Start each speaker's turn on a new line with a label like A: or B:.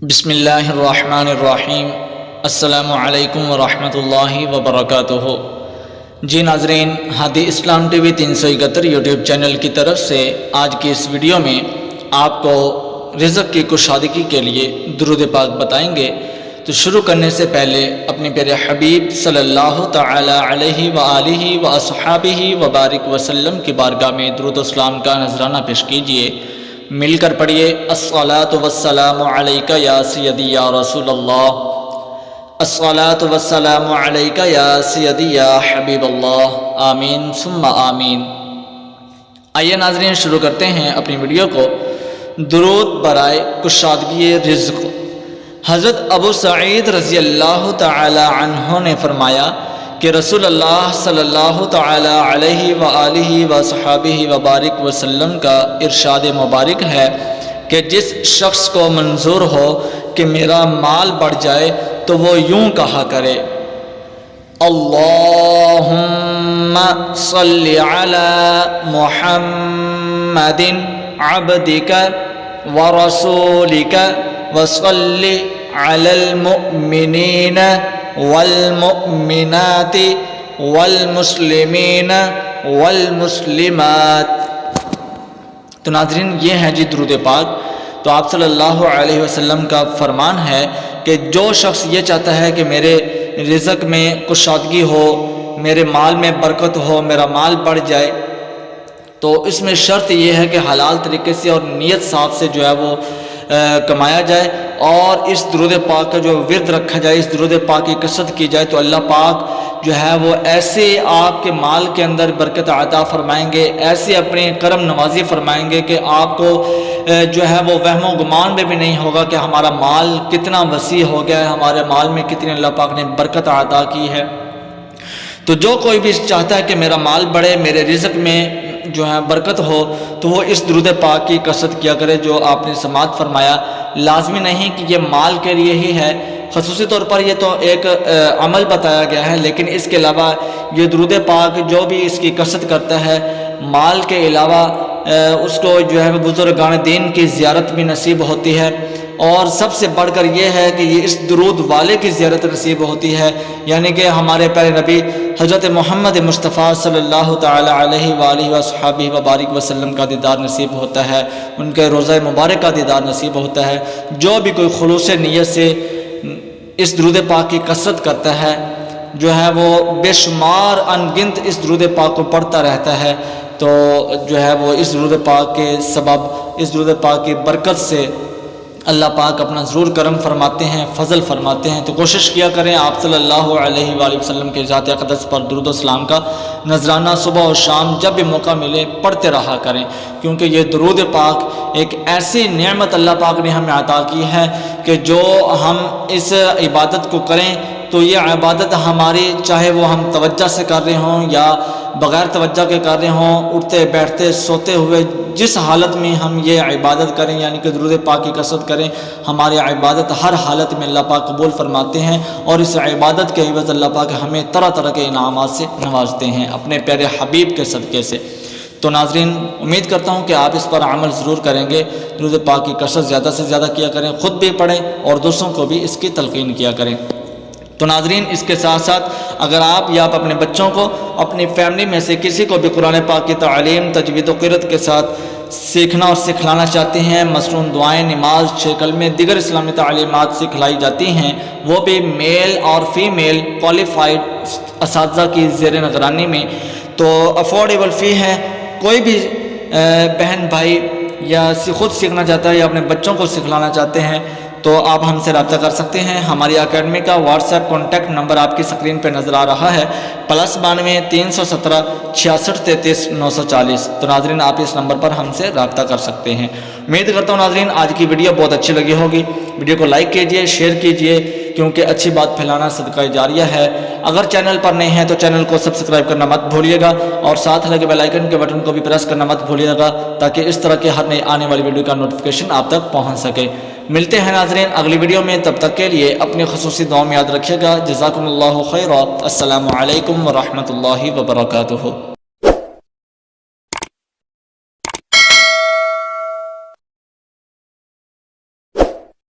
A: بسم اللہ الرحمن الرحیم۔ السلام علیکم ورحمۃ اللہ وبرکاتہ۔ جی ناظرین، ہادی اسلام ٹی وی 371 یوٹیوب چینل کی طرف سے آج کی اس ویڈیو میں آپ کو رزق کی کشادگی کے لیے درود پاک بتائیں گے۔ تو شروع کرنے سے پہلے اپنے پیارے حبیب صلی اللہ تعالی علیہ وآلہ واصحابہ وبارک وسلم کی بارگاہ میں درود و سلام کا نذرانہ پیش کیجیے۔ مل کر پڑھیے، الصلاۃ والسلام علیک یا سیدی یا رسول اللہ، الصلاۃ والسلام علیک یا سیدی یا حبیب اللہ، آمین ثم آمین۔ آئیے ناظرین شروع کرتے ہیں اپنی ویڈیو کو۔ درود برائے کشادگی رزق۔ حضرت ابو سعید رضی اللہ تعالی عنہ نے فرمایا کہ رسول اللہ صلی اللہ تعالی علیہ وآلہ وصحابہ وبارک وسلم کا ارشاد مبارک ہے کہ جس شخص کو منظور ہو کہ میرا مال بڑھ جائے تو وہ یوں کہا کرے، اللہم صلی علی محمد عبدک ورسولک وصلی علی المؤمنین والمؤمنات والمسلمین والمسلمات۔ تو ناظرین یہ ہے جی درود پاک۔ تو آپ صلی اللہ علیہ وسلم کا فرمان ہے کہ جو شخص یہ چاہتا ہے کہ میرے رزق میں کشادگی ہو، میرے مال میں برکت ہو، میرا مال بڑھ جائے، تو اس میں شرط یہ ہے کہ حلال طریقے سے اور نیت صاف سے جو ہے وہ کمایا جائے، اور اس درود پاک کا جو ورد رکھا جائے، اس درود پاک کی کثرت کی جائے، تو اللہ پاک جو ہے وہ ایسے آپ کے مال کے اندر برکت عطا فرمائیں گے، ایسے اپنی کرم نوازی فرمائیں گے کہ آپ کو جو ہے وہ وہم و گمان میں بھی نہیں ہوگا کہ ہمارا مال کتنا وسیع ہو گیا ہے، ہمارے مال میں کتنی اللہ پاک نے برکت عطا کی ہے۔ تو جو کوئی بھی چاہتا ہے کہ میرا مال بڑھے، میرے رزق میں جو ہے برکت ہو، تو وہ اس درود پاک کی کثرت کیا کرے جو آپ نے سماعت فرمایا۔ لازمی نہیں کہ یہ مال کے لیے ہی ہے، خصوصی طور پر یہ تو ایک عمل بتایا گیا ہے، لیکن اس کے علاوہ یہ درود پاک جو بھی اس کی کثرت کرتا ہے، مال کے علاوہ اس کو جو ہے بزرگان دین کی زیارت بھی نصیب ہوتی ہے، اور سب سے بڑھ کر یہ ہے کہ یہ اس درود والے کی زیارت نصیب ہوتی ہے، یعنی کہ ہمارے پیارے نبی حضرت محمد مصطفیٰ صلی اللہ تعالی علیہ وآلہ وصحابہ وبارک وسلم کا دیدار نصیب ہوتا ہے، ان کے روضہ مبارک کا دیدار نصیب ہوتا ہے۔ جو بھی کوئی خلوص نیت سے اس درود پاک کی کثرت کرتا ہے، جو ہے وہ بے شمار انگنت اس درود پاک کو پڑھتا رہتا ہے، تو جو ہے وہ اس درود پاک کے سبب، اس درود پاک کی برکت سے اللہ پاک اپنا ضرور کرم فرماتے ہیں، فضل فرماتے ہیں۔ تو کوشش کیا کریں آپ صلی اللہ علیہ وآلہ وسلم کے ذات اقدس پر درود و سلام کا نذرانہ صبح و شام جب بھی موقع ملے پڑھتے رہا کریں، کیونکہ یہ درود پاک ایک ایسی نعمت اللہ پاک نے ہمیں عطا کی ہے کہ جو ہم اس عبادت کو کریں تو یہ عبادت ہماری، چاہے وہ ہم توجہ سے کر رہے ہوں یا بغیر توجہ کے کر رہے ہوں، اٹھتے بیٹھتے سوتے ہوئے، جس حالت میں ہم یہ عبادت کریں یعنی کہ درود پاک کی کثرت کریں، ہماری عبادت ہر حالت میں اللہ پاک قبول فرماتے ہیں، اور اس عبادت کے عوض اللہ پاک ہمیں طرح طرح کے انعامات سے نوازتے ہیں اپنے پیارے حبیب کے صدقے سے۔ تو ناظرین امید کرتا ہوں کہ آپ اس پر عمل ضرور کریں گے، درود پاک کی کثرت زیادہ سے زیادہ کیا کریں، خود بھی پڑھیں اور دوسروں کو بھی اس کی تلقین کیا کریں۔ تو ناظرین اس کے ساتھ ساتھ اگر آپ یا آپ اپنے بچوں کو، اپنی فیملی میں سے کسی کو بھی قرآن پاک کی تعلیم تجوید و قرأت کے ساتھ سیکھنا اور سکھلانا چاہتے ہیں، مثلاً دعائیں، نماز، 6 کلمے، دیگر اسلامی تعلیمات سکھلائی جاتی ہیں، وہ بھی میل اور فیمیل کوالیفائڈ اساتذہ کی زیر نگرانی میں، تو افورڈیبل فی ہے۔ کوئی بھی بہن بھائی یا خود سیکھنا چاہتا ہے یا اپنے بچوں کو سکھلانا چاہتے ہیں تو آپ ہم سے رابطہ کر سکتے ہیں۔ ہماری اکیڈمی کا واٹس ایپ کانٹیکٹ نمبر آپ کی اسکرین پہ نظر آ رہا ہے، +92 317 66 33 940۔ تو ناظرین آپ اس نمبر پر ہم سے رابطہ کر سکتے ہیں۔ امید کرتا ہوں ناظرین آج کی ویڈیو بہت اچھی لگی ہوگی۔ ویڈیو کو لائک کیجئے، شیئر کیجئے، کیونکہ اچھی بات پھیلانا صدقہ جاریہ ہے۔ اگر چینل پر نئے ہیں تو چینل کو سبسکرائب کرنا مت بھولیے گا، اور ساتھ لگے بیل آئیکن کے بٹن کو بھی پریس کرنا مت بھولیے گا، تاکہ اس طرح کے ہر نئی آنے والی ویڈیو کا نوٹیفیکیشن آپ تک پہنچ سکے۔ ملتے ہیں ناظرین اگلی ویڈیو میں، تب تک کے لیے اپنی خصوصی دعا میں یاد رکھیے گا۔ جزاکم اللہ خیرا۔ السلام علیکم ورحمۃ اللہ وبرکاتہ۔